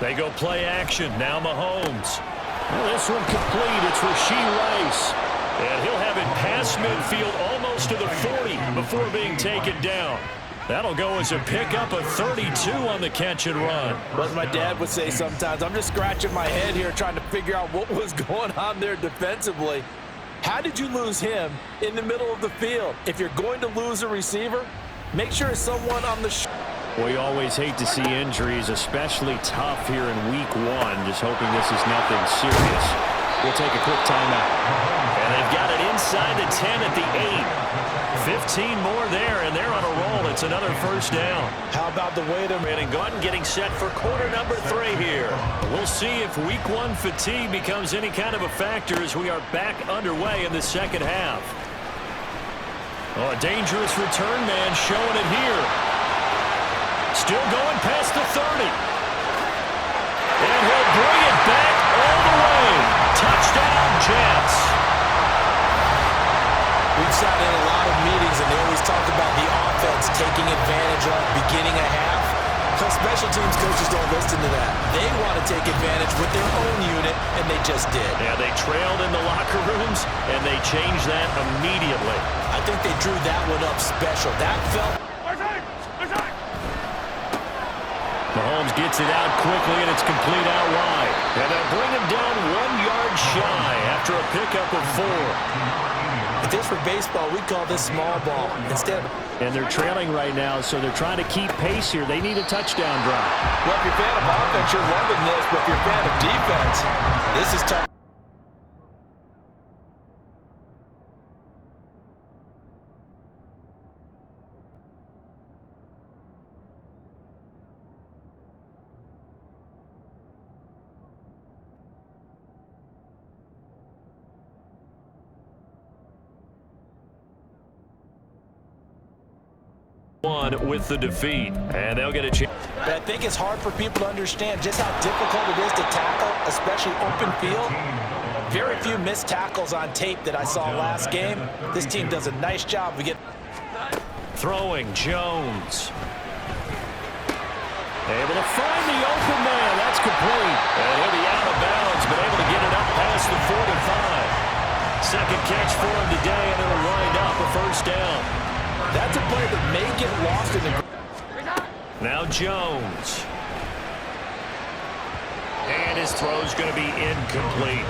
They go play action. Now Mahomes. Well, this one complete. It's Rashee Rice. And he'll have it past midfield almost to the 40 before being taken down. That'll go as a pickup of 32 on the catch and run. As my dad would say sometimes, I'm just scratching my head here trying to figure out what was going on there defensively. How did you lose him in the middle of the field? If you're going to lose a receiver, make sure it's someone on the We always hate to see injuries, especially tough here in week 1. Just hoping this is nothing serious. We'll take a quick timeout. And they've got it inside the 10 at the 8. 15 more there, and they're on a roll. It's another first down. How about the way they're and Gordon getting set for quarter number 3 here. We'll see if week 1 fatigue becomes any kind of a factor as we are back underway in the second half. Oh, a dangerous return man showing it here. Still going past the 30. And he'll bring it back all the way. Touchdown, Jets. We've sat in a lot of meetings, and they always talk about the offense taking advantage of beginning a half. Special teams coaches don't listen to that. They want to take advantage with their own unit, and they just did. Yeah, they trailed in the locker rooms, and they changed that immediately. I think they drew that one up special. That felt... Mahomes gets it out quickly, and it's complete out wide. And they'll bring him down 1 yard shy after a pickup of 4. If this were baseball, we'd call this small ball. Instead, and they're trailing right now, so they're trying to keep pace here. They need a touchdown drive. Well, if you're a fan of offense, you're loving this. But if you're a fan of defense, this is tough. With the defeat, and they'll get a chance. But I think it's hard for people to understand just how difficult it is to tackle, especially open field. Very few missed tackles on tape that I saw last game. This team does a nice job. We get throwing Jones. Able to find the open man. That's complete. And he'll be out of bounds, but able to get it up past the 45. Second catch for him today, and it'll wind up a first down. That's a play that may get lost in the... Now Jones. And his throw's going to be incomplete.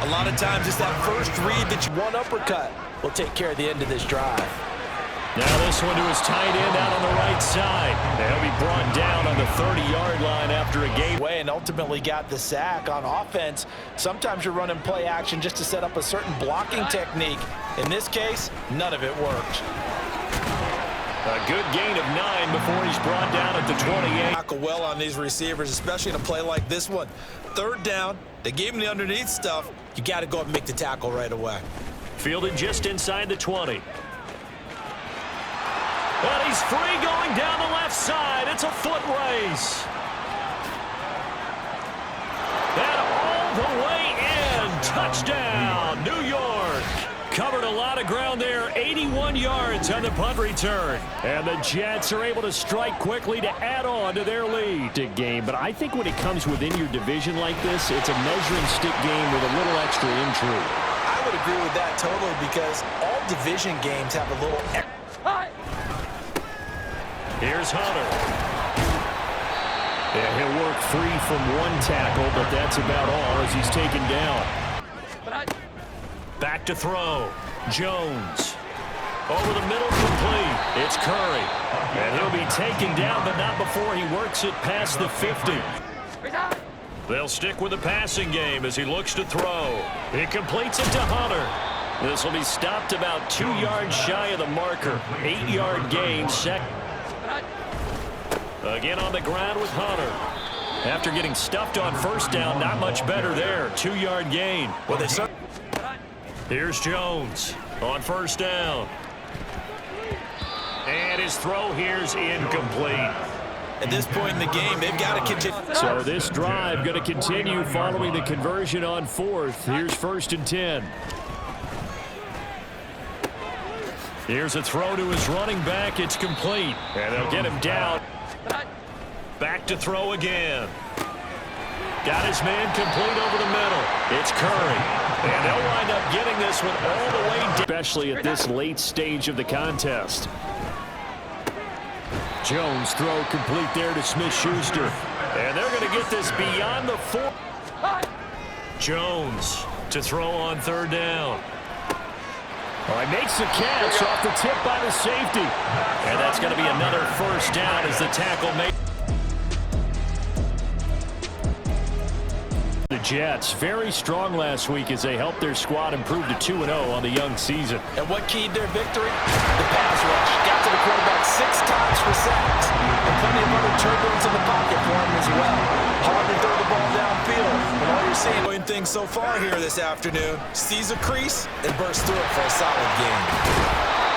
A lot of times it's that first read that you one uppercut will take care of the end of this drive. Now this one to his tight end out on the right side. They'll be brought down on the 30-yard line after a game. And ultimately got the sack on offense. Sometimes you're running play action just to set up a certain blocking technique. In this case, none of it worked. A good gain of 9 before he's brought down at the 28. Tackle well on these receivers, especially in a play like this one. Third down, they gave him the underneath stuff. You got to go up and make the tackle right away. Fielded just inside the 20. And he's free going down the left side. It's a foot race. And all the way in. Touchdown, New York. Covered a lot of ground there, 81 yards on the punt return. And the Jets are able to strike quickly to add on to their lead. Game, but I think when it comes within your division like this, it's a measuring stick game with a little extra intrigue. I would agree with that totally because all division games have a little extra. Here's Hunter. Yeah, he'll work free from one tackle, but that's about all as he's taken down. Back to throw. Jones. Over the middle, complete. It's Curry. And he'll be taken down, but not before he works it past the 50. They'll stick with the passing game as he looks to throw. He completes it to Hunter. This will be stopped about 2 yards shy of the marker. 8-yard gain, second. Again on the ground with Hunter. After getting stuffed on first down, not much better there. 2-yard gain. Well, they start. Here's Jones on first down. And his throw here's incomplete. At this point in the game, they've got to continue. So this drive going to continue following the conversion on fourth. Here's 1st and 10. Here's a throw to his running back. It's complete. And they'll get him down. Back to throw again. Got his man complete over the middle. It's Curry. And they'll wind up getting this one all the way down, especially at this late stage of the contest. Jones throw complete there to Smith-Schuster. And they're going to get this beyond the 4. Jones to throw on third down. Well, he makes the catch off the tip by the safety. And that's going to be another first down as the tackle makes. The Jets, very strong last week as they helped their squad improve to 2-0 on the young season. And what keyed their victory? The pass rush. Got to the quarterback 6 times for sacks. And plenty of other turbulence in the pocket for him as well. Hard to throw the ball downfield. And all you're seeing doing things so far here this afternoon. Sees a crease and bursts through it for a solid game.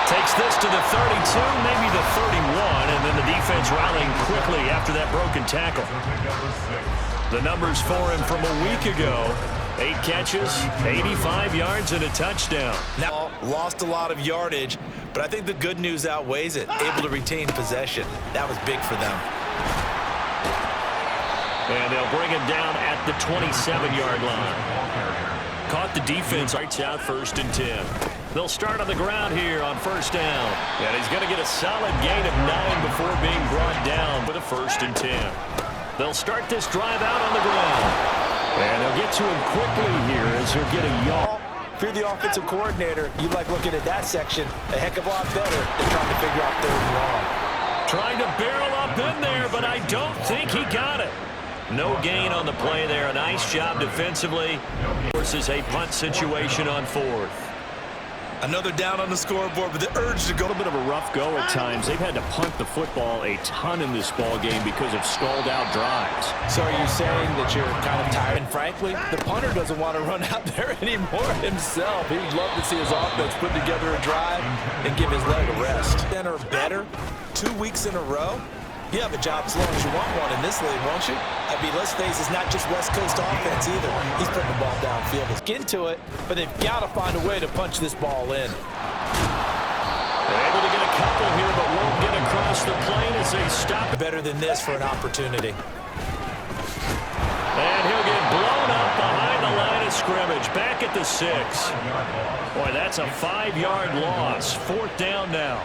Takes this to the 32, maybe the 31, and then the defense rallying quickly after that broken tackle. The numbers for him from a week ago: 8 catches, 85 yards, and a touchdown. Now, lost a lot of yardage, but I think the good news outweighs it. Able to retain possession. That was big for them. And they'll bring him down at the 27-yard line. Caught the defense. Right out, 1st and 10. They'll start on the ground here on first down. And he's going to get a solid gain of 9 before being brought down with a 1st and 10. They'll start this drive out on the ground. And they'll get to him quickly here as he'll get a yard. If you're the offensive coordinator, you like looking at that section a heck of a lot better than trying to figure out third and long. Trying to barrel up in there, but I don't think he got it. No gain on the play there. A nice job defensively. Forces a punt situation on 4th. Another down on the scoreboard with the urge to go. A little bit of a rough go at times. They've had to punt the football a ton in this ball game because of stalled out drives. So are you saying that you're kind of tired? And frankly, the punter doesn't want to run out there anymore himself. He'd love to see his offense put together a drive and give his leg a rest. Or better, 2 weeks in a row. You have a job as long as you want one in this league, won't you? I mean, let's face it, it's not just West Coast offense either. He's putting the ball downfield. Let's get into it, but they've got to find a way to punch this ball in. They're able to get a couple here, but won't get across the plane as they stop. Better than this for an opportunity. And he'll get blown up behind the line of scrimmage. Back at the 6. Boy, that's a 5-yard loss. 4th down now.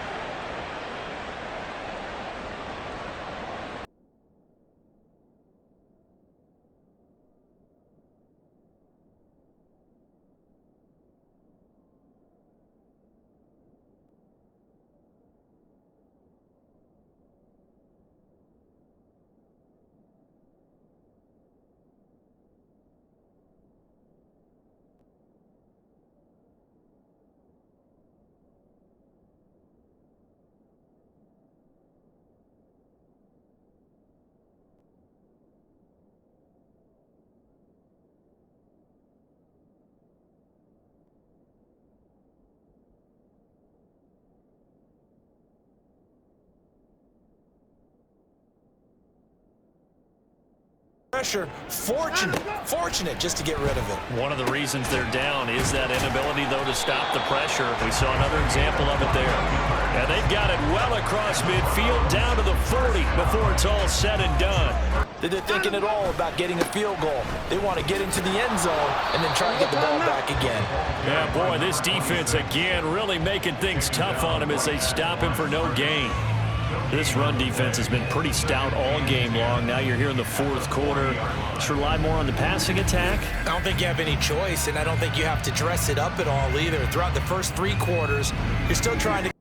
Pressure, fortunate just to get rid of it. One of the reasons they're down is that inability, though, to stop the pressure. We saw another example of it there. And they've got it well across midfield, down to the 40 before it's all said and done. They're thinking at all about getting a field goal. They want to get into the end zone and then try to get the ball back again. Yeah, boy, this defense again really making things tough on him as they stop him for no gain. This run defense has been pretty stout all game long. Now you're here in the 4th quarter. Let's rely more on the passing attack. I don't think you have any choice, and I don't think you have to dress it up at all either. Throughout the first 3 quarters, you're still trying to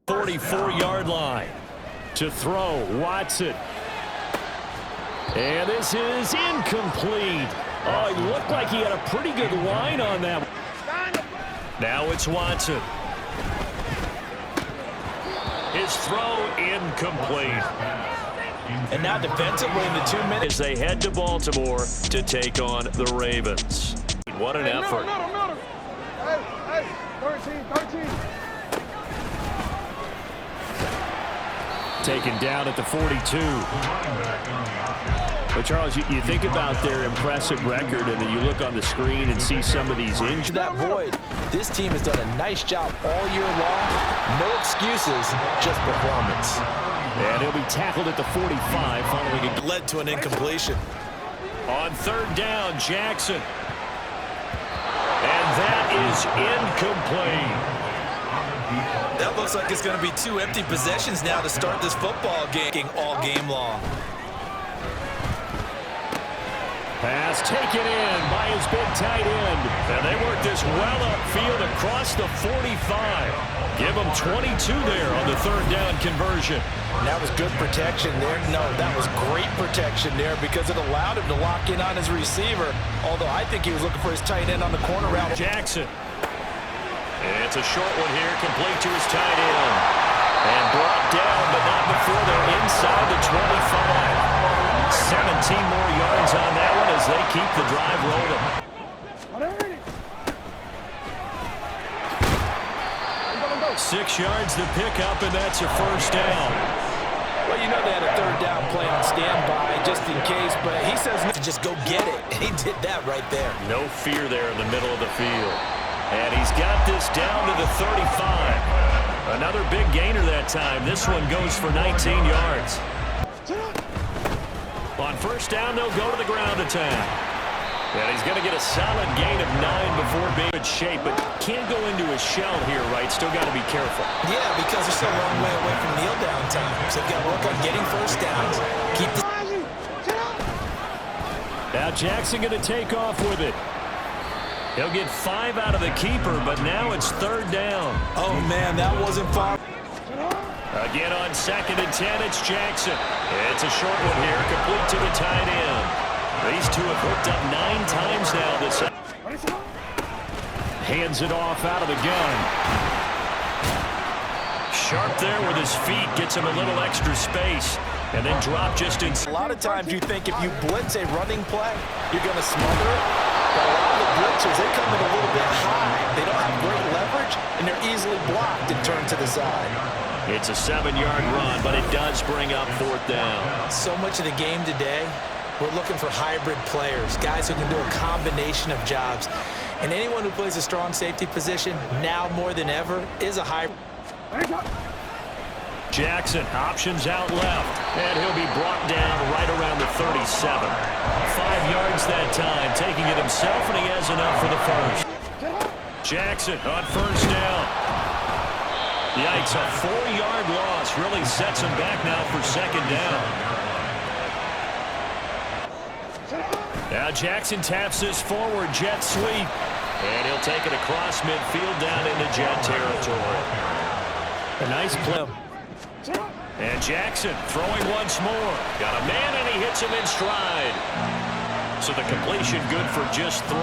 .44-yard line. To throw, Watson. And this is incomplete. Oh, it looked like he had a pretty good line on that. Now it's Watson. His throw incomplete. And now defensively in the 2 minutes. As they head to Baltimore to take on the Ravens. What an effort. Hey, 13. Taken down at the 42. But, Charles, you think about their impressive record, and then you look on the screen and see some of these injuries. That void, this team has done a nice job all year long. No excuses, just performance. And he'll be tackled at the 45 following a led to an incompletion. On third down, Jackson. And that is incomplete. That looks like it's going to be 2 empty possessions now to start this football game all game long. Pass taken in by his big tight end. And they work this well upfield across the 45. Give them 22 there on the third down conversion. That was good protection there. No, that was great protection there because it allowed him to lock in on his receiver. Although I think he was looking for his tight end on the corner route. Jackson. It's a short one here, complete to his tight end. And brought down, but not before they're inside the 25. 17 more yards on that one as they keep the drive rolling. 6 yards to pick up, and that's a first down. Well, you know they had a third down play on standby just in case, but he says to just go get it. And he did that right there. No fear there in the middle of the field. And he's got this down to the 35. Another big gainer that time. This one goes for 19 yards. On first down, they'll go to the ground attack. And he's going to get a solid gain of 9 before being in shape, but can't go into his shell here, right? Still got to be careful. Yeah, because they're still a long way away from kneel down time. So they've got to work on getting first downs. Keep the... Now Jackson going to take off with it. He'll get 5 out of the keeper, but now it's third down. Oh, man, that wasn't far. Again on 2nd and 10, it's Jackson. It's a short one here, complete to the tight end. These two have hooked up 9 times now this. Hands it off out of the gun. Sharp there with his feet, gets him a little extra space, and then drop just in. A lot of times you think if you blitz a running play, you're going to smother it. But a lot of the blitzers, they come in a little bit high. They don't have great leverage, and they're easily blocked and turned to the side. It's a 7-yard run, but it does bring up fourth down. So much of the game today, we're looking for hybrid players, guys who can do a combination of jobs. And anyone who plays a strong safety position, now more than ever, is a hybrid. Jackson options out left, and he'll be brought down right around the 37. 5 yards that time, taking it himself, and he has enough for the first. Jackson on first down. Yikes, a 4-yard loss really sets him back now for second down. Now Jackson taps this forward jet sweep, and he'll take it across midfield down into jet territory. A nice play. And Jackson throwing once more. Got a man, and he hits him in stride. So the completion good for just 3.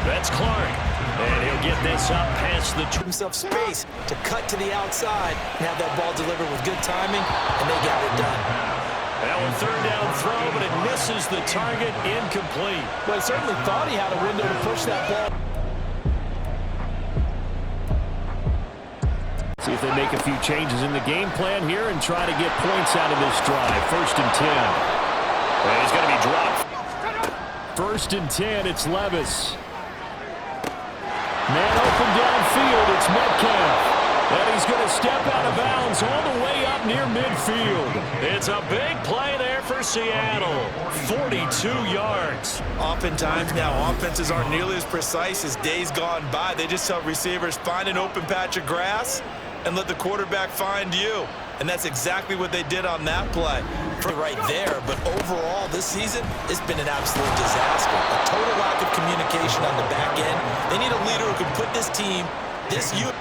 That's Clark. And he'll get this up past the... himself space to cut to the outside and have that ball delivered with good timing, and they got it done. Now a third down throw, but it misses the target, incomplete. But he certainly thought he had a window to push that ball. See if they make a few changes in the game plan here and try to get points out of this drive. 1st and 10. And he's going to be dropped. 1st and 10, it's Levis. Man open downfield, it's Metcalf. And he's going to step out of bounds all the way up near midfield. It's a big play there for Seattle. 42 yards. Oftentimes now, offenses aren't nearly as precise as days gone by. They just tell receivers, find an open patch of grass and let the quarterback find you. And that's exactly what they did on that play. Right there, but overall this season, it's been an absolute disaster. A total lack of communication on the back end. They need a leader who can put this team, this unit.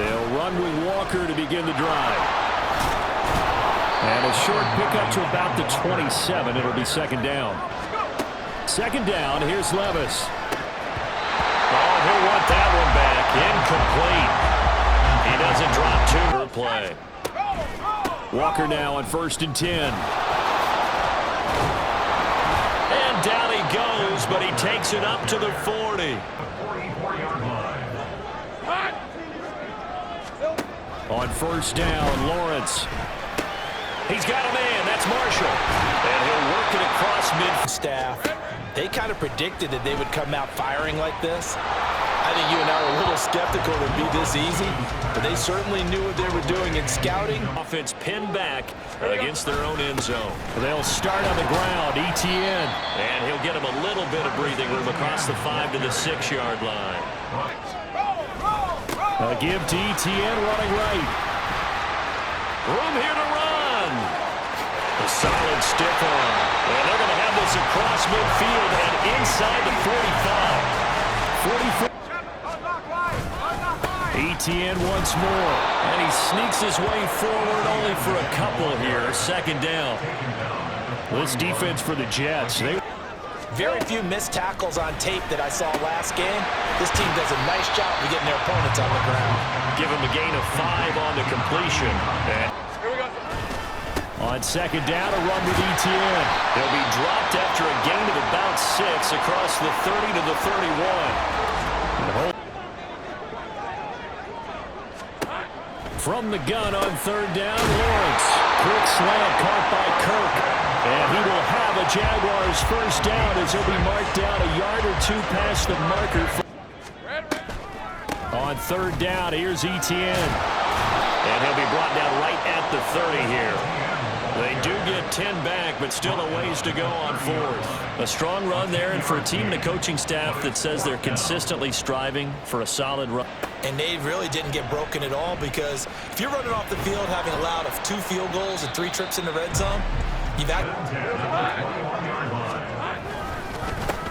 They'll run with Walker to begin the drive. And And a short pickup to about the 27. It'll be second down. Second down, here's Levis. Oh, he'll want that one back. Incomplete. He doesn't drop two per play. Walker now on 1st and 10. And down he goes, but he takes it up to the 40. On 1st down, Lawrence. He's got a man. That's Marshall. And he'll work it across mid. Staff, they kind of predicted that they would come out firing like this. I think you and I were a little skeptical it would be this easy, but they certainly knew what they were doing in scouting. Offense pinned back against their own end zone. They'll start on the ground. Etienne. And he'll get him a little bit of breathing room across the 5 to the 6-yard line. A give to Etienne running right. Room here to run. A solid stiff arm. And they're going to have this across midfield and inside the 45. 44. Etienne once more. And he sneaks his way forward only for a couple here. Second down. This defense for the Jets. Very few missed tackles on tape that I saw last game. This team does a nice job of getting their opponents on the ground. Give him a gain of 5 on the completion. And on second down, a run with Etienne. He'll be dropped after a gain of about 6 across the 30 to the 31. From the gun on 3rd down, Lawrence. Quick slant caught by Kirk. And he will have a Jaguars first down as he'll be marked down a yard or 2 past the marker. On 3rd down, here's Etienne. And he'll be brought down right at the 30 here. They do get 10 back, but still a ways to go on 4th. A strong run there, and for a team and a coaching staff that says they're consistently striving for a solid run. And they really didn't get broken at all, because if you're running off the field having allowed 2 field goals and 3 trips in the red zone, you've had...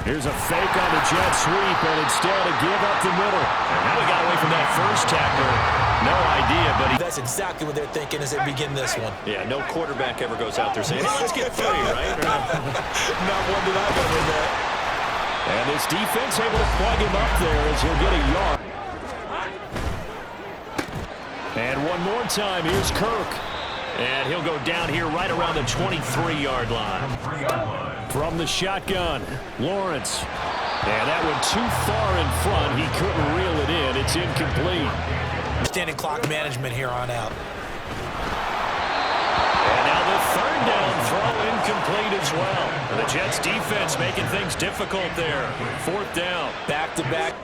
Here's a fake on the jet sweep, and instead a give up the middle. And how he got away from that first tackler, no idea, but that's exactly what they're thinking as they begin this one. Yeah, no quarterback ever goes out there saying, hey, let's get 3, right? Not one that I've ever met. And this defense able to plug him up there as he'll get a yard. And one more time, here's Kirk. And he'll go down here right around the 23-yard line. From the shotgun, Lawrence. And that one too far in front. He couldn't reel it in. It's incomplete. Standing clock management here on out. And now the 3rd down throw incomplete as well. The Jets defense making things difficult there. 4th down. Back-to-back.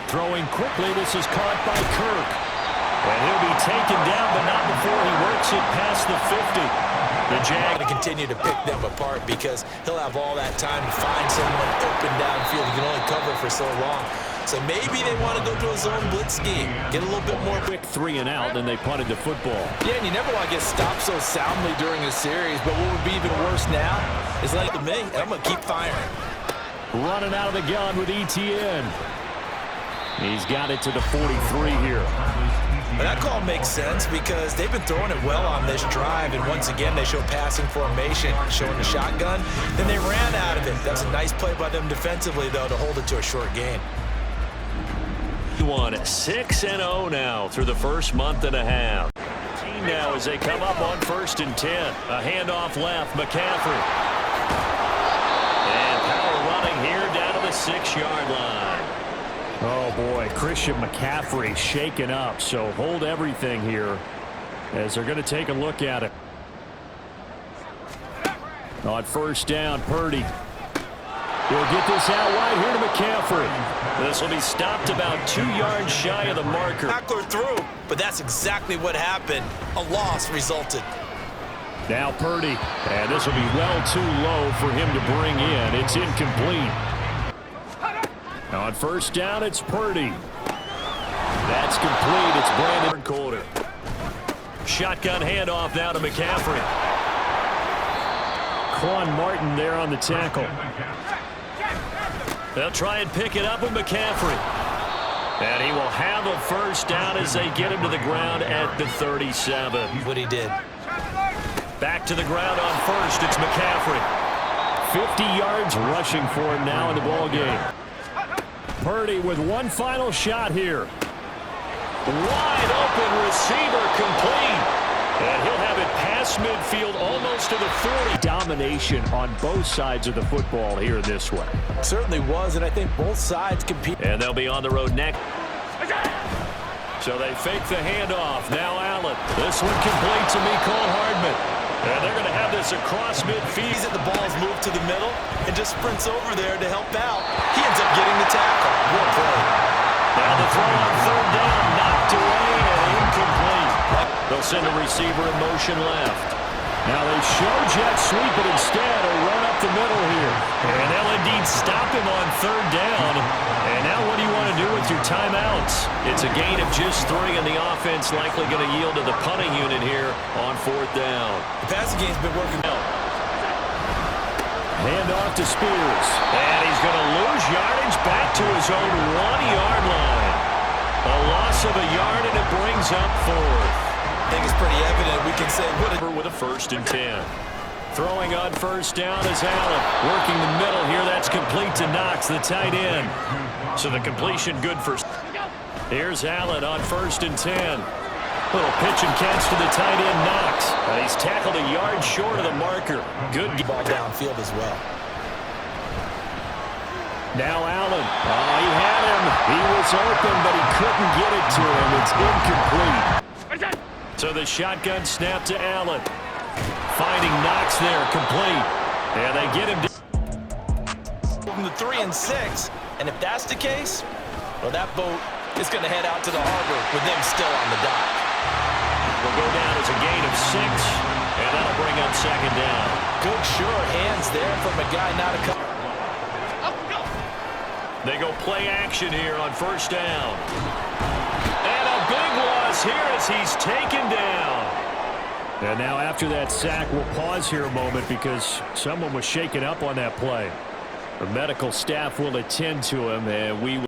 Throwing quickly. This is caught by Kirk. And he'll be taken down, but not before he works it past the 50. The Jag to continue to pick them apart, because he'll have all that time to find someone open downfield. He can only cover for so long. So maybe they want to go to a zone blitz scheme, get a little bit more quick 3 and out, and they punted the football. Yeah, and you never want to get stopped so soundly during a series, but what would be even worse now is like to me, and I'm going to keep firing. Running out of the gun with Etienne. He's got it to the 43 here. But that call makes sense, because they've been throwing it well on this drive, and once again they show passing formation, showing the shotgun. Then they ran out of it. That's a nice play by them defensively, though, to hold it to a short gain. 6-0 now through the first month and a half. Team now as they come up on 1st and 10. A handoff left, McCaffrey. And power running here down to the 6-yard line. Oh, boy, Christian McCaffrey shaken up, so hold everything here as they're going to take a look at it. On 1st down, Purdy. He'll get this out wide here to McCaffrey. This will be stopped about 2 yards shy of the marker. Tackler through, but that's exactly what happened. A loss resulted. Now Purdy, and this will be well too low for him to bring in. It's incomplete. On 1st down, it's Purdy. That's complete. It's Brandon Coulter. Shotgun handoff now to McCaffrey. Quan Martin there on the tackle. They'll try and pick it up with McCaffrey. And he will have a first down as they get him to the ground at the 37. What he did. Back to the ground on first. It's McCaffrey. 50 yards rushing for him now in the ball game. Purdy with one final shot here. Wide open receiver complete. And he'll have it past midfield almost to the 40. Domination on both sides of the football here this one. Certainly was, and I think both sides compete. And they'll be on the road next. So they fake the handoff. Now Allen. This one complete to Mecole Hardman. And they're going to have this across midfield. He's at the ball's moved to the middle and just sprints over there to help out. He ends up getting the tackle. What play. Now the throw on third down, knocked away and incomplete. They'll send the receiver in motion left. Now they show jet sweep, but instead a run up the middle here. And they'll indeed stop him on third down. And now what do you want to do with your timeouts? It's a gain of just 3, and the offense likely going to yield to the punting unit here on fourth down. The passing game's been working out. Hand off to Spears. And he's going to lose yardage back to his own 1-yard line. A loss of a yard, and it brings up fourth. I think it's pretty evident. We can say with a 1st and 10. Throwing on first down is Allen. Working the middle here. That's complete to Knox, the tight end. So the completion good for... Here's Allen on 1st and 10. Little pitch and catch to the tight end, Knox. And he's tackled a yard short of the marker. Good ball downfield as well. Now Allen. Oh, he had him. He was open, but he couldn't get it to him. It's incomplete. So the shotgun snap to Allen. Finding Knox there, complete. And they get him from the 3 and 6. And if that's the case, well, that boat is going to head out to the harbor with them still on the dock. Will go down as a gain of 6, and that'll bring up second down. Good sure hands there from a guy not a couple. They go play action here on first down. And a big loss here as he's taken down. And now after that sack, we'll pause here a moment because someone was shaken up on that play. The medical staff will attend to him, and we will.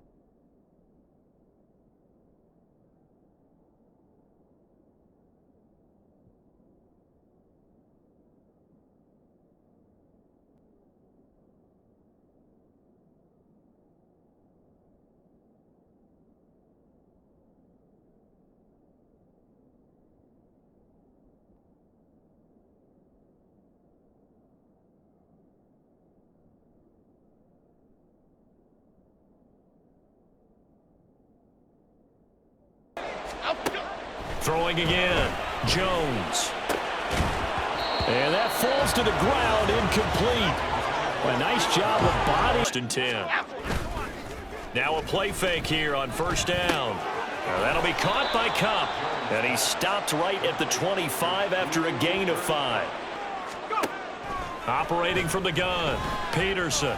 Throwing again, Jones. And that falls to the ground, incomplete. A nice job of body. 10. Now a play fake here on first down. Now that'll be caught by Kupp. And he stopped right at the 25 after a gain of 5. Operating from the gun, Peterson.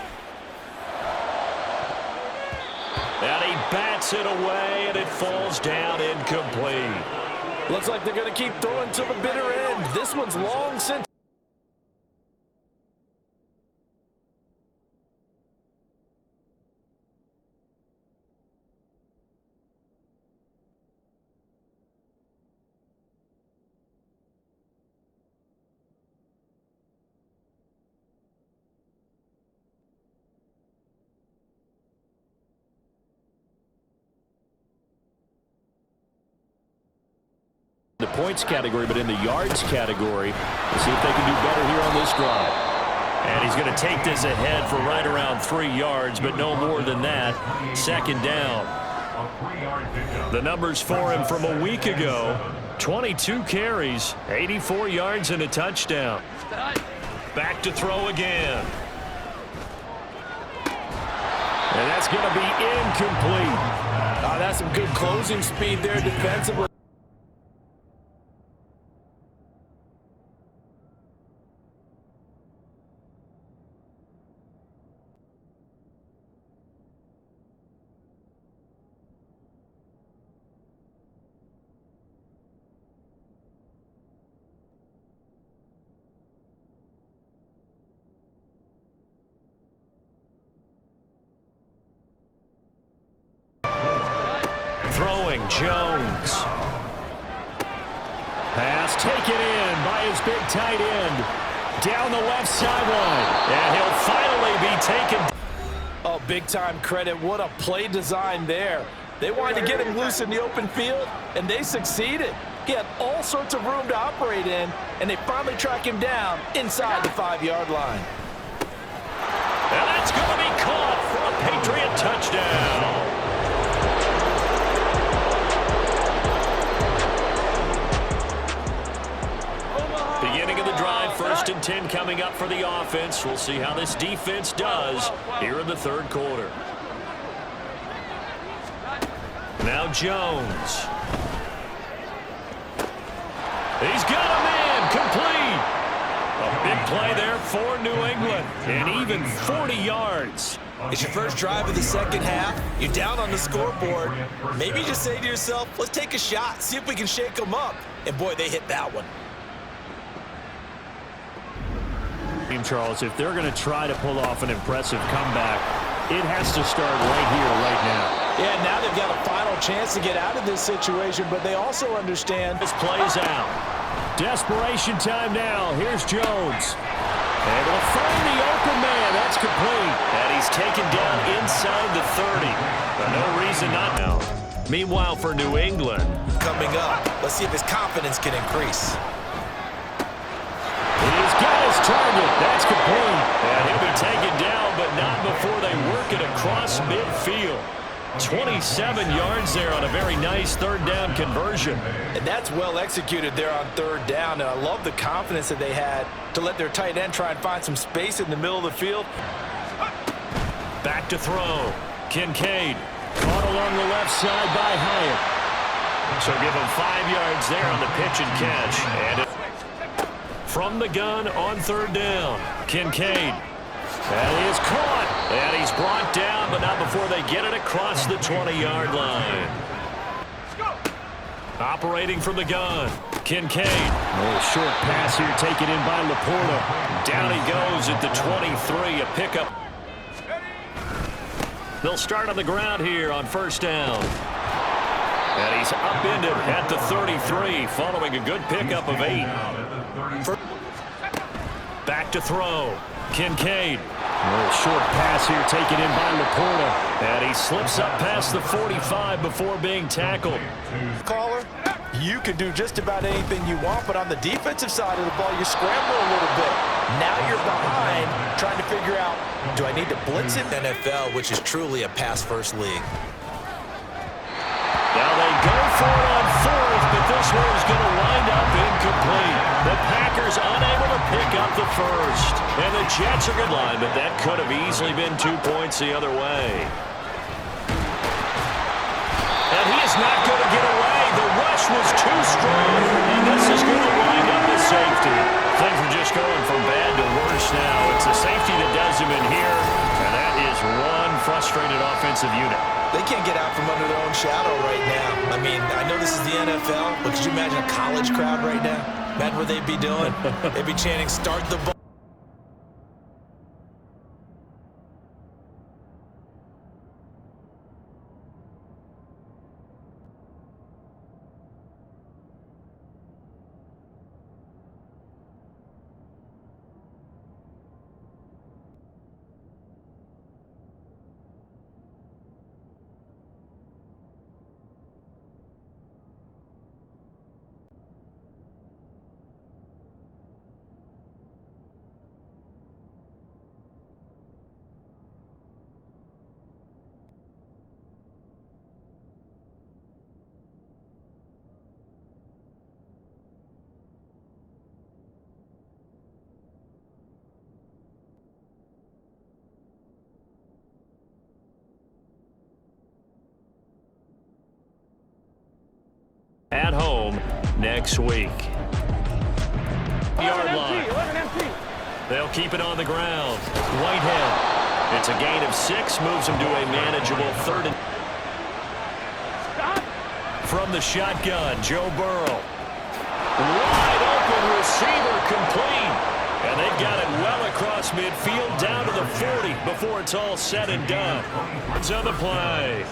And he bats it away, and it falls down incomplete. Looks like they're going to keep throwing to the bitter end. This one's long since. The points category, but in the yards category. We'll see if they can do better here on this drive. And he's going to take this ahead for right around 3 yards, but no more than that. Second down. The numbers for him from a week ago: 22 carries, 84 yards, and a touchdown. Back to throw again. And that's going to be incomplete. That's some good closing speed there defensively. throwing, Jones. Pass taken in by his big tight end. Down the left sideline. And he'll finally be taken. Oh, big-time credit. What a play design there. They wanted to get him loose in the open field, and they succeeded. He had all sorts of room to operate in, and they finally track him down inside the 5-yard line. And that's going to be caught for a Patriot touchdown. Beginning of the drive, 1st and 10 coming up for the offense. We'll see how this defense does here in the 3rd quarter. Now Jones. He's got a man complete. A big play there for New England, and even 40 yards. It's your first drive of the 2nd half. You're down on the scoreboard. Maybe you just say to yourself, let's take a shot, see if we can shake them up. And, boy, they hit that one. Charles, if they're going to try to pull off an impressive comeback, it has to start right here, right now. Yeah, now they've got a final chance to get out of this situation, but they also understand this plays out. Desperation time now. Here's Jones. Able to find the open man. That's complete. And he's taken down inside the 30. But no reason not now. Meanwhile, for New England. Coming up, let's see if his confidence can increase. He's got his target. That's complete. And he'll be taken down, but not before they work it across midfield. 27 yards there on a very nice 3rd down conversion. And that's well executed there on 3rd down. And I love the confidence that they had to let their tight end try and find some space in the middle of the field. Back to throw. Kincaid caught along the left side by Hyatt. So give him 5 yards there on the pitch and catch. And from the gun on 3rd down, Kincaid. That is caught. And he's brought down, but not before they get it across the 20-yard line. Operating from the gun, Kincaid. A little short pass here taken in by Laporta. Down he goes at the 23, a pickup. They'll start on the ground here on 1st down. And he's upended at the 33, following a good pickup of 8. Back to throw. Kincaid. A little short pass here taken in by Laporta. And he slips up past the 45 before being tackled. Caller, you can do just about anything you want, but on the defensive side of the ball, you're scrambling a little bit. Now you're behind, trying to figure out, do I need to blitz it? NFL, which is truly a pass-first league. Now they go for it on 4th, but this one is going to wind up incomplete. The Packers unable to pick up the 1st. And the Jets are good line, but that could have easily been 2 points the other way. And he is not going to get away. The rush was too strong. And this is going to wind up a safety. Things are just going from bad to worse now. It's a safety that does him in here. And that is one frustrated offensive unit. They can't get out from under their own shadow right now. I mean, I know this is the NFL, but could you imagine a college crowd right now? Imagine what they'd be doing. They'd be chanting, start the ball. At home next week. Yard line. They'll keep it on the ground. Whitehead. It's a gain of 6, moves him to a manageable 3rd and... From the shotgun, Joe Burrow. Wide open receiver complete. And they've got it well across midfield down to the 40 before it's all said and done. It's on the play.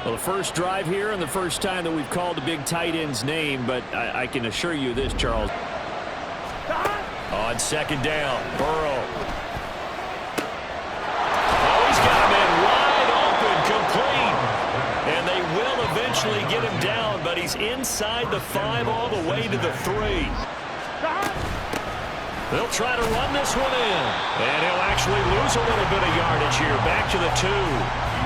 Well, the first drive here and the first time that we've called a big tight end's name, but I can assure you this, Charles. On second down, Burrow. Oh, he's got him in wide open, complete. And they will eventually get him down, but he's inside the 5 all the way to the 3. They'll try to run this one in. And he'll actually lose a little bit of yardage here. Back to the 2.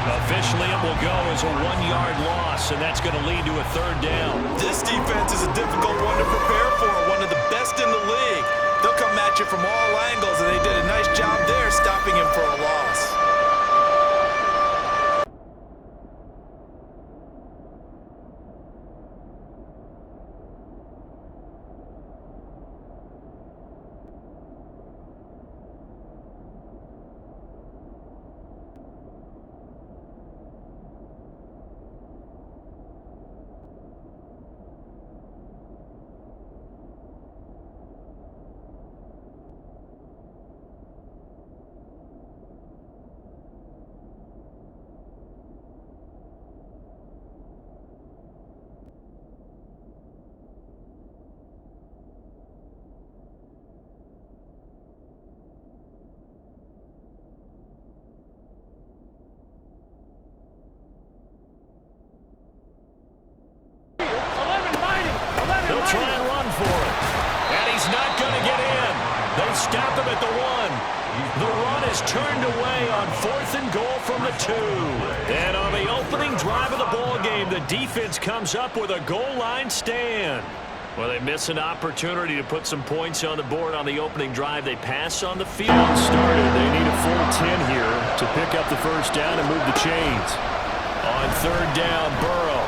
Officially, it will go as a 1-yard loss, and that's going to lead to a 3rd down. This defense is a difficult one to prepare for, one of the best in the league. They'll come at you from all angles, and they did a nice job there stopping him for a loss. They'll try and run for it. And he's not going to get in. They stop him at the 1. The run is turned away on 4th and goal from the 2. And on the opening drive of the ball game, the defense comes up with a goal line stand. Well, they miss an opportunity to put some points on the board on the opening drive. They pass on the field. Started. They need a full 10 here to pick up the first down and move the chains. On 3rd down, Burrow.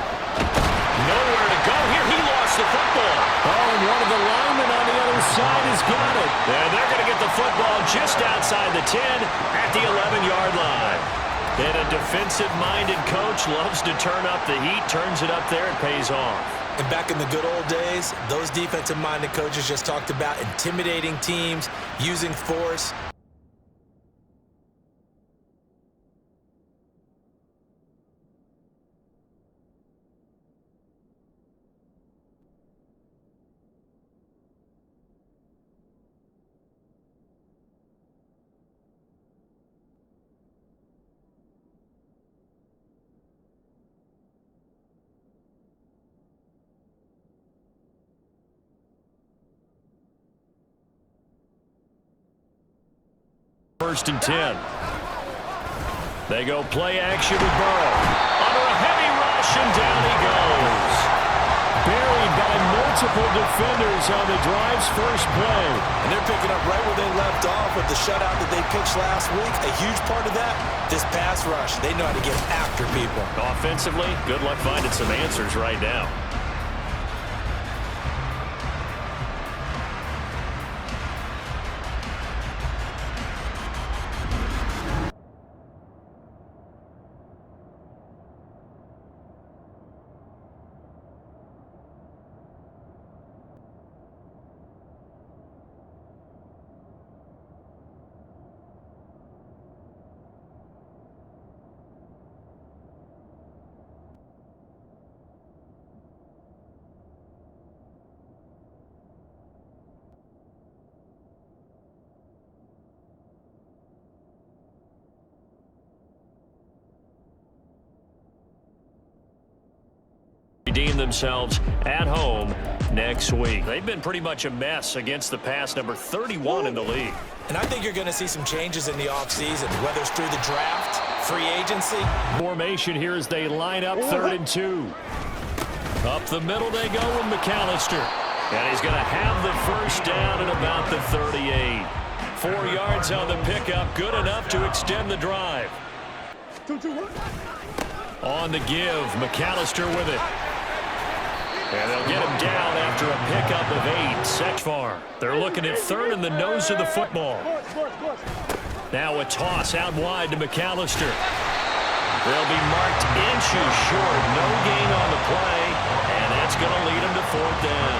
Nowhere to go here. He lost the football. Oh, and one of the linemen on the other side has got it. And they're going to get the football just outside the 10 at the 11-yard line. And a defensive-minded coach loves to turn up the heat, turns it up there, and pays off. And back in the good old days, those defensive-minded coaches just talked about intimidating teams, using force. First and 10. They go play action with Burrow. Under a heavy rush, and down he goes. Buried by multiple defenders on the drive's first play. And they're picking up right where they left off with the shutout that they pitched last week. A huge part of that, this pass rush. They know how to get after people. Offensively, good luck finding some answers right now. Redeem themselves at home next week. They've been pretty much a mess against the pass, number 31 in the league. And I think you're going to see some changes in the offseason, whether it's through the draft, free agency. Formation here as they line up 3rd and 2. Up the middle they go with McAllister. And he's going to have the first down at about the 38. 4 yards on the pickup, good enough to extend the drive. On the give, McAllister with it. And they'll get him down after a pickup of 8. Sechvar. They're looking at 3rd in the nose of the football. Now a toss out wide to McAllister. They'll be marked inches short. No gain on the play. And that's going to lead them to 4th down.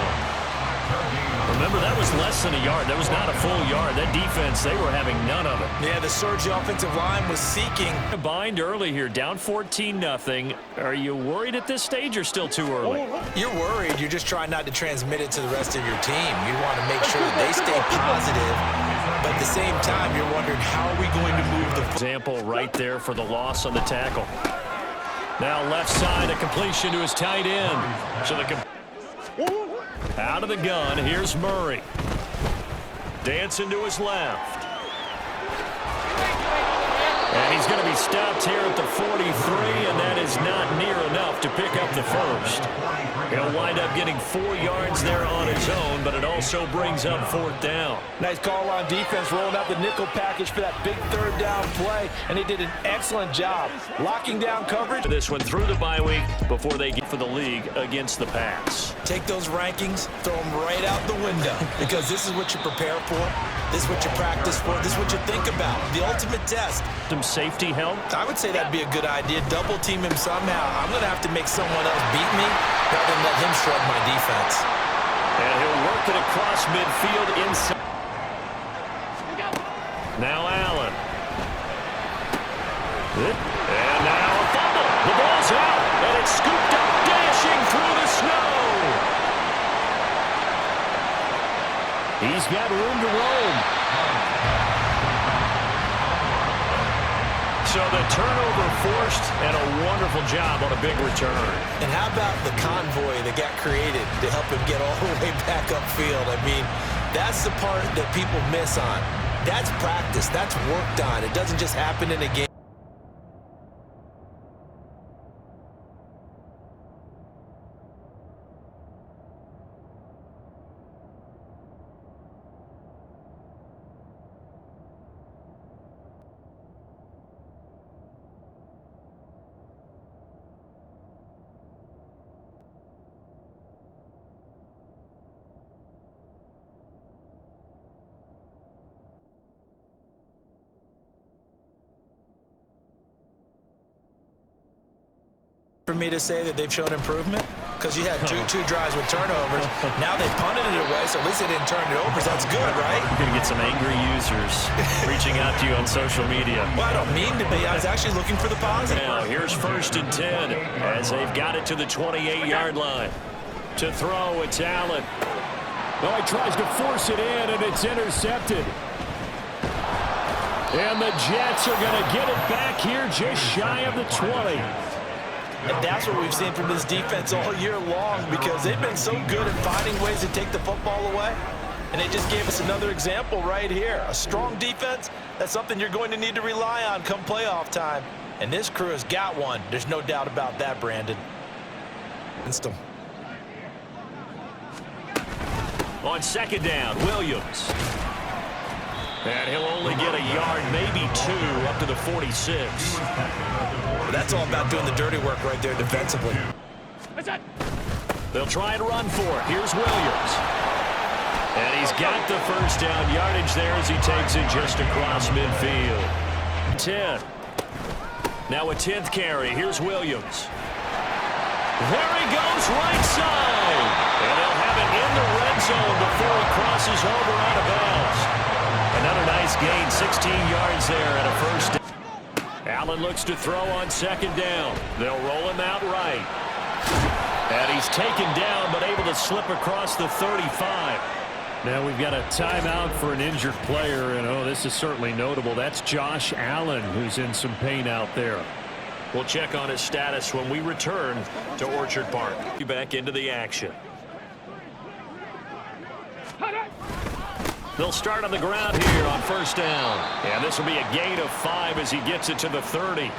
From Remember, that was less than a yard. That was not a full yard. That defense, they were having none of it. Yeah, the Surge offensive line was seeking. A bind early here, down 14-0. Are you worried at this stage or still too early? You're worried. You're just trying not to transmit it to the rest of your team. You want to make sure that they stay positive, but at the same time, you're wondering, how are we going to move the Example right there for the loss on the tackle. Now left side, a completion to his tight end. So out of the gun, here's Murray. Dancing to his left. And he's going to be stopped here at the 43, and that is not near enough to pick up the first. He'll wind up getting 4 yards there on his own, but it also brings up 4th down. Nice call on defense, rolling out the nickel package for that big 3rd down play, and they did an excellent job locking down coverage. This one through the bye week before they get for the league against the pass. Take those rankings, throw them right out the window, because this is what you prepare for, this is what you practice for, this is what you think about, the ultimate test. Some safety help. I would say that'd be a good idea. Double team him somehow. I'm going to have to make someone else beat me rather than let him shred my defense. And he'll work it across midfield inside. Now Allen. And now a fumble. The ball's out, and it's scooped up, dashing through the snow. He's got room to roam. So the turnover forced, and a wonderful job on a big return. And how about the convoy that got created to help him get all the way back upfield? I mean, that's the part that people miss on. That's practice. That's worked on. It doesn't just happen in a game. For me to say that they've shown improvement, because you had two drives with turnovers. Now they punted it away, so at least they didn't turn it over. So that's good, right? You're going to get some angry users reaching out to you on social media. Well, I don't mean to be. I was actually looking for the positive. Now here's 1st and 10 as they've got it to the 28-yard line. To throw, it's Allen. Well, he tries to force it in, and it's intercepted. And the Jets are going to get it back here just shy of the 20. And that's what we've seen from this defense all year long, because they've been so good at finding ways to take the football away. And they just gave us another example right here. A strong defense, that's something you're going to need to rely on come playoff time. And this crew has got one. There's no doubt about that, Brandon. On 2nd down, Williams. And he'll only get a yard, maybe 2, up to the 46. That's all about doing the dirty work right there defensively. They'll try and run for it. Here's Williams. And he's got the 1st down yardage there as he takes it just across midfield. 10. Now a 10th carry. Here's Williams. There he goes, right side. And they'll have it in the red zone before he crosses over out of bounds. Another nice gain, 16 yards there and a 1st down. Allen looks to throw on 2nd down. They'll roll him out right. And he's taken down, but able to slip across the 35. Now we've got a timeout for an injured player, and oh, this is certainly notable. That's Josh Allen, who's in some pain out there. We'll check on his status when we return to Orchard Park. Back into the action. They'll start on the ground here on 1st down. And this will be a gain of 5 as he gets it to the 30.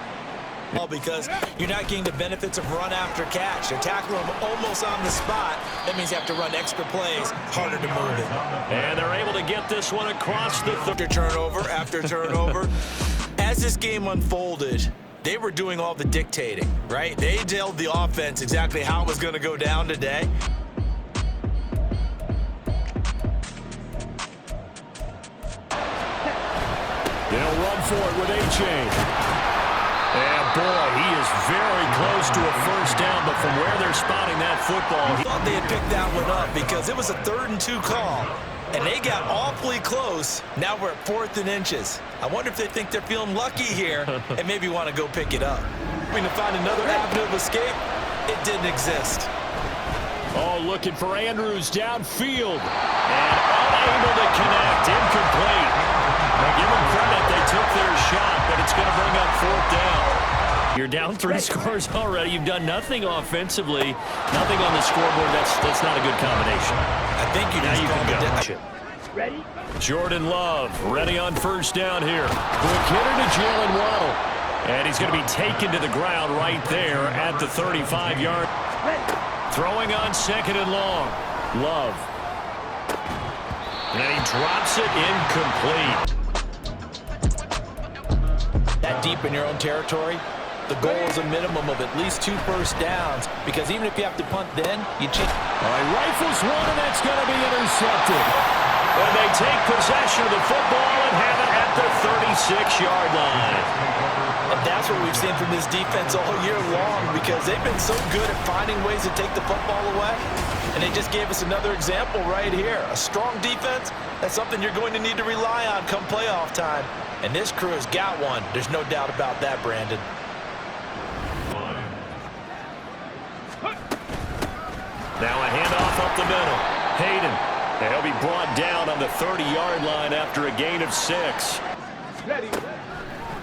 Well, because you're not getting the benefits of run after catch. You're tackling them almost on the spot. That means you have to run extra plays, harder to move it. And they're able to get this one across the 30. Turnover after turnover. As this game unfolded, they were doing all the dictating, right? They told the offense exactly how it was going to go down today. They'll run for it with A-Chain. And boy, he is very close to a first down, but from where they're spotting that football, I thought they had picked that one up because it was a 3rd and 2 call, and they got awfully close. Now we're at 4th and inches. I wonder if they think they're feeling lucky here and maybe want to go pick it up. Hoping to find another avenue of escape. It didn't exist. oh, looking for Andrews downfield, and unable to connect, incomplete. Now give them credit, they took their shot, but it's going to bring up 4th down. You're down 3 scores already. You've done nothing offensively, nothing on the scoreboard. That's not a good combination. I think you just can go. Ready? Jordan Love ready on first down here. Quick hitter to Jalen Waddle. And he's going to be taken to the ground right there at the 35-yard. Throwing on 2nd and long. Love. And he drops it incomplete. that deep in your own territory, the goal is a minimum of at least 2 first downs, because even if you have to punt then, you change. All right, rifles one, and that's going to be intercepted. And they take possession of the football and have it at the 36-yard line. And that's what we've seen from this defense all year long, because they've been so good at finding ways to take the football away. And they just gave us another example right here. A strong defense, that's something you're going to need to rely on come playoff time. And this crew has got one. There's no doubt about that, Brandon. Now a handoff up the middle. Hayden. And he'll be brought down on the 30-yard line after a gain of 6. Ready.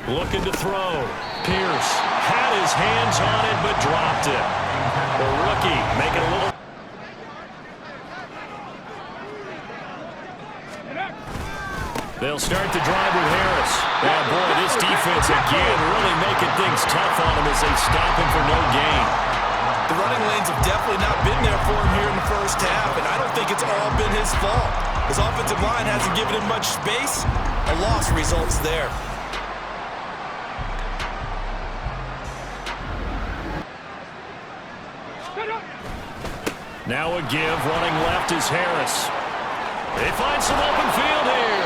Looking to throw. Pierce had his hands on it, but dropped it. The rookie making a little... They'll start the drive with Harris. And boy, this defense again really making things tough on him as they stop him for no gain. The running lanes have definitely not been there for him here in the first half, and I don't think it's all been his fault. His offensive line hasn't given him much space. A loss results there. Now a give, running left is Harris. They find some open field here.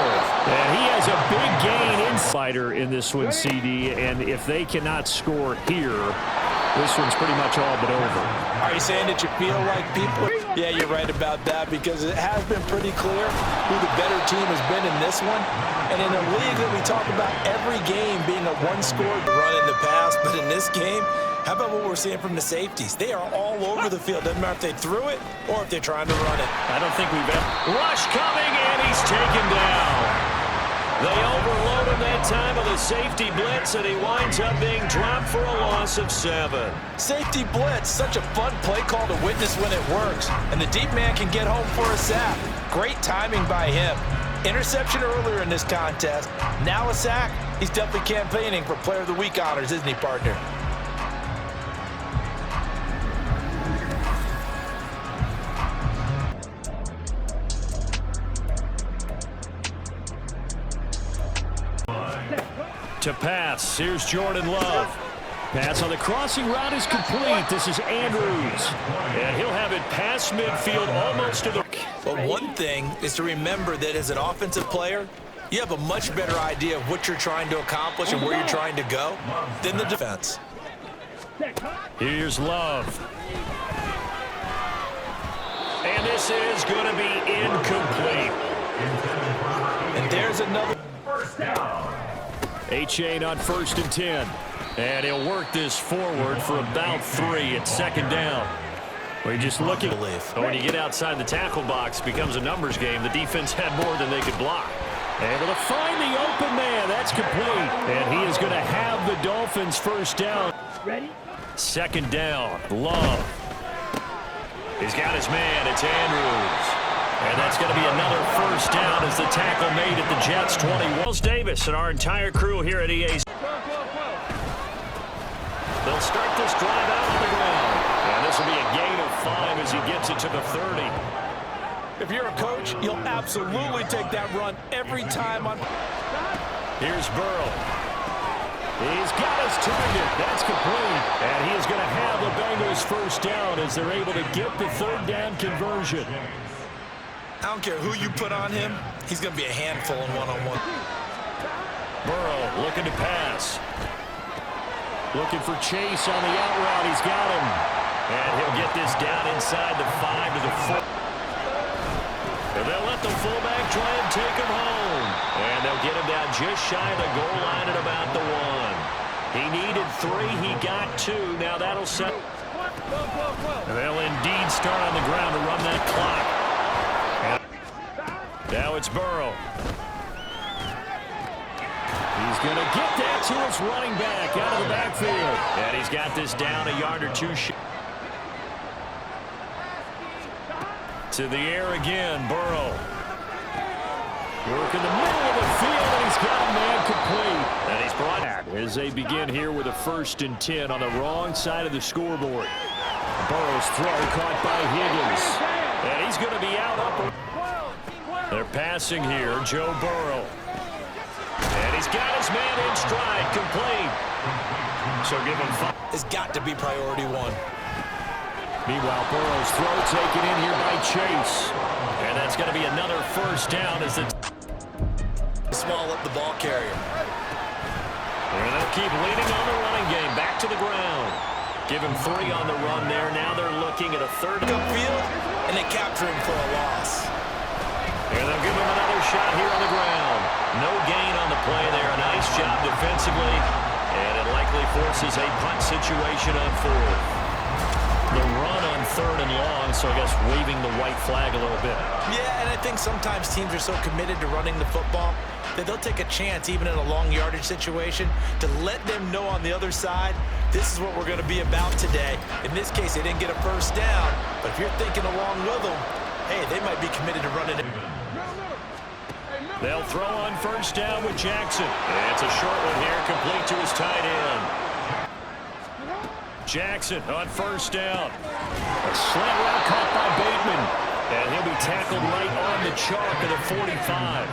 And he has a big gain insider in this one, CD. And if they cannot score here, this one's pretty much all but over. Are you saying that you feel like people? Yeah, you're right about that, because it has been pretty clear who the better team has been in this one. And in a league that we talk about every game being a one-score run in the past, but in this game, how about what we're seeing from the safeties? They are all over the field. Doesn't matter if they threw it or if they're trying to run it. I don't think we've ever... Rush coming, and he's taken down. They overload him that time with a safety blitz, and he winds up being dropped for a loss of 7. Safety blitz, such a fun play call to witness when it works. And the deep man can get home for a sack. Great timing by him. Interception earlier in this contest. Now a sack. He's definitely campaigning for Player of the Week honors, isn't he, partner? To pass, here's Jordan Love. Pass on the crossing route is complete. This is Andrews. And he'll have it past midfield almost to the... But one thing is to remember that as an offensive player, you have a much better idea of what you're trying to accomplish and where you're trying to go than the defense. Here's Love. And this is going to be incomplete. And there's another... Achane on 1st and 10. And he'll work this forward for about 3 at 2nd down. We're just looking. When you get outside the tackle box, it becomes a numbers game. The defense had more than they could block. Able to find the open man. That's complete. And he is going to have the Dolphins first down. Ready? 2nd down. Love. He's got his man. It's Andrews. And that's going to be another first down as the tackle made at the Jets' 20. Wells Davis and our entire crew here at EA. They'll start this drive out on the ground. And this will be a gain of 5 as he gets it to the 30. If you're a coach, you'll absolutely take that run every time on... Here's Burrow. He's got his target. That's complete. And he is going to have the Bengals first down as they're able to get the 3rd down conversion. I don't care who you put on him, he's going to be a handful in one-on-one. Burrow looking to pass. Looking for Chase on the out route. He's got him. And he'll get this down inside the 5 to the 4. And they'll let the fullback try and take him home. And they'll get him down just shy of the goal line at about the 1. He needed 3. He got 2. Now that'll set. And they'll indeed start on the ground to run that clock. And now it's Burrow. He's going to get that to his running back out of the backfield. And he's got this down a yard or 2. To the air again, Burrow. Work in the middle of the field, and he's got a man complete. And he's brought out as they begin here with a 1st and 10 on the wrong side of the scoreboard. Burrow's throw caught by Higgins. And he's going to be out upper. They're passing here, Joe Burrow. And he's got his man in stride, complete. So give him 5. It's got to be priority 1. Meanwhile, Burrow's throw taken in here by Chase. And that's going to be another 1st down as the small up the ball carrier. And they'll keep leaning on the running game. Back to the ground. Give him 3 on the run there. Now they're looking at a 3rd upfield, and they capture him for a loss. And they'll give him another shot here on the ground. No gain on the play there. A nice job defensively. And it likely forces a punt situation on 4th. The run on 3rd and long, so I guess waving the white flag a little bit. Yeah, and I think sometimes teams are so committed to running the football that they'll take a chance, even in a long yardage situation, to let them know on the other side, this is what we're going to be about today. In this case, they didn't get a 1st down, but if you're thinking along with them, hey, they might be committed to running it. They'll throw on 1st down with Jackson. And it's a short one here, complete to his tight end. Jackson on 1st down. A slant route caught by Bateman. And he'll be tackled right on the chalk of the 45.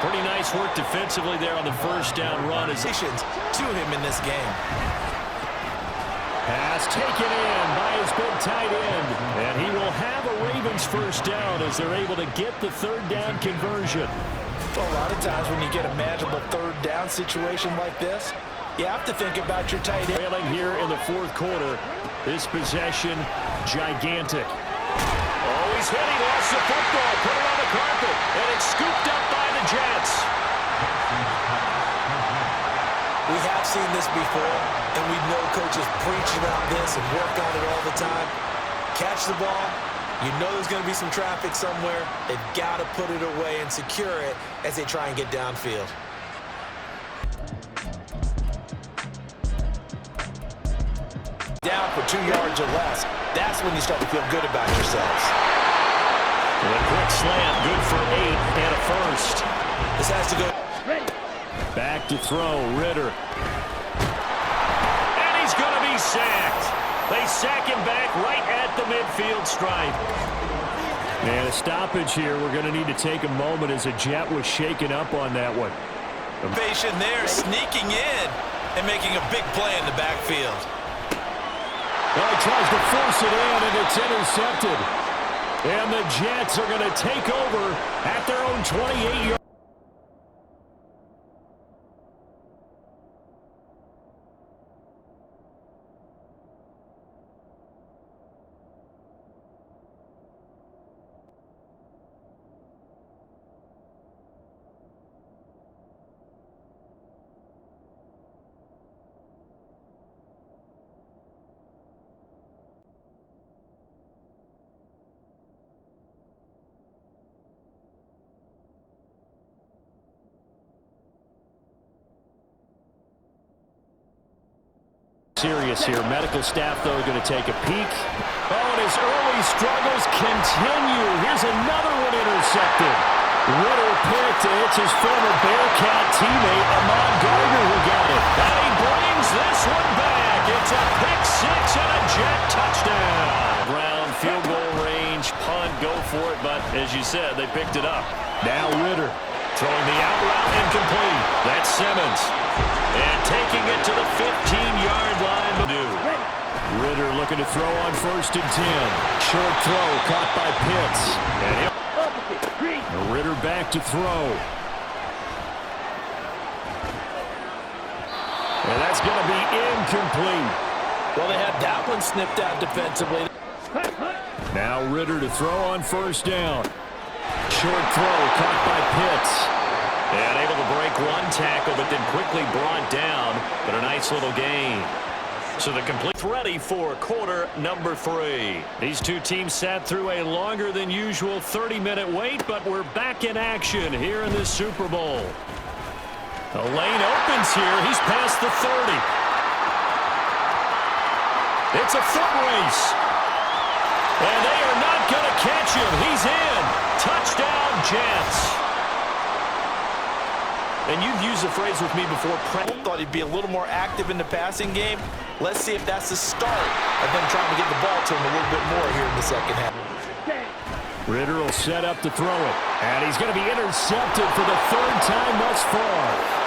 Pretty nice work defensively there on the 1st down run. As to him in this game. Pass taken in by his big tight end. And he will have a Ravens 1st down as they're able to get the 3rd down conversion. Well, a lot of times when you get a manageable 3rd down situation like this, you have to think about your tight end. Trailing here in the 4th quarter. This possession, gigantic. Oh, he's hit. He lost the football. Put it on the carpet. And it's scooped up by the Jets. We have seen this before, and we know coaches preach about this and work on it all the time. Catch the ball. You know there's going to be some traffic somewhere. They've got to put it away and secure it as they try and get downfield. Down for 2 yards or less. That's when you start to feel good about yourselves. And a quick slant, good for 8 and a 1st. This has to go. Back to throw, Ritter. And he's going to be sacked. They sack him back right at the midfield stripe. And a stoppage here. We're going to need to take a moment as a Jet was shaken up on that one. Patient there, sneaking in and making a big play in the backfield. Well, he tries to force it in, and it's intercepted. And the Jets are going to take over at their own 28-yard. Serious here. Medical staff, though, going to take a peek. Oh, and his early struggles continue. Here's another one intercepted. Ritter picked, and it's his former Bearcat teammate, Ahmad Gardner, who got it. And he brings this one back. It's a pick 6 and a Jet touchdown. Brown, field goal range, punt, go for it. But, as you said, they picked it up. Now Ritter throwing the out route incomplete. That's Simmons. And taking it to the 15-yard line to do. Ritter looking to throw on 1st and 10. Short throw caught by Pitts. And Ritter back to throw. And that's going to be incomplete. Well, they had that one snipped out defensively. Now Ritter to throw on first down. Short throw caught by Pitts. And able to break one tackle, but then quickly brought down. But a nice little gain. So the complete ready for quarter number 3. These two teams sat through a longer than usual 30-minute wait, but we're back in action here in this Super Bowl. The lane opens here. He's past the 30. It's a foot race. And they are not going to catch him. He's in. Touchdown, Jets. And you've used the phrase with me before. Thought he'd be a little more active in the passing game. Let's see if that's the start of them trying to get the ball to him a little bit more here in the second half. Ritter will set up to throw it. And he's going to be intercepted for the 3rd time thus far.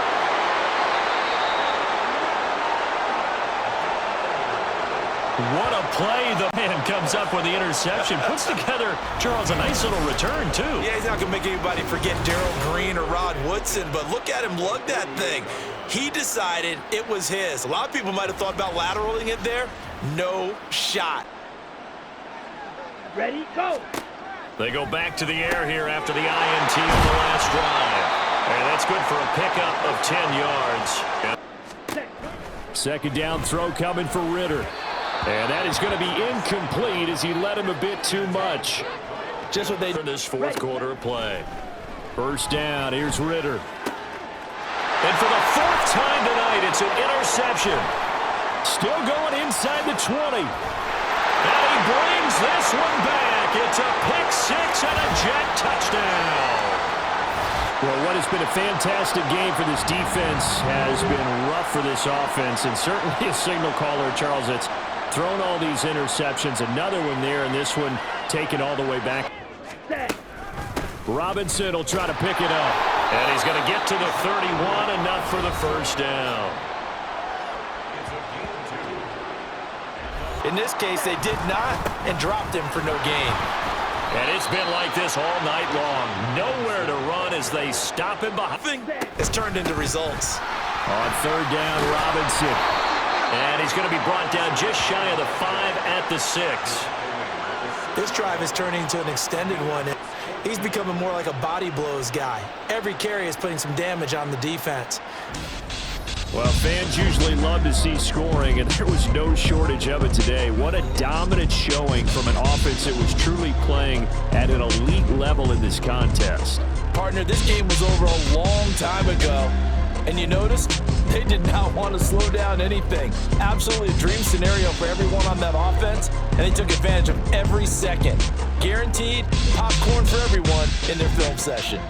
What a play. The man comes up with the interception. Puts together, Charles, a nice little return, too. Yeah, he's not going to make anybody forget Darrell Green or Rod Woodson, but look at him lug that thing. He decided it was his. A lot of people might have thought about lateraling it there. No shot. Ready, go. They go back to the air here after the INT on the last drive. And that's good for a pickup of 10 yards. Second down throw coming for Ritter. And that is going to be incomplete as he led him a bit too much. Just what they For this 4th quarter of play. First down, here's Ritter. And for the 4th time tonight, it's an interception. Still going inside the 20. And he brings this one back. It's a pick 6 and a Jet touchdown. Well, what has been a fantastic game for this defense has been rough for this offense, and certainly a signal caller, Charles, that's thrown all these interceptions. Another one there, and this one taken all the way back. Robinson will try to pick it up. And he's going to get to the 31, enough for the first down. In this case, they did not and dropped him for no gain. And it's been like this all night long. Nowhere to run as they stop him behind. It's turned into results. On third down, Robinson. And he's going to be brought down just shy of the 5 at the 6. This drive is turning into an extended one. He's becoming more like a body blows guy. Every carry is putting some damage on the defense. Well, fans usually love to see scoring, and there was no shortage of it today. What a dominant showing from an offense that was truly playing at an elite level in this contest. Partner, this game was over a long time ago. And you notice they did not want to slow down anything. Absolutely a dream scenario for everyone on that offense, and they took advantage of every second. Guaranteed popcorn for everyone in their film session.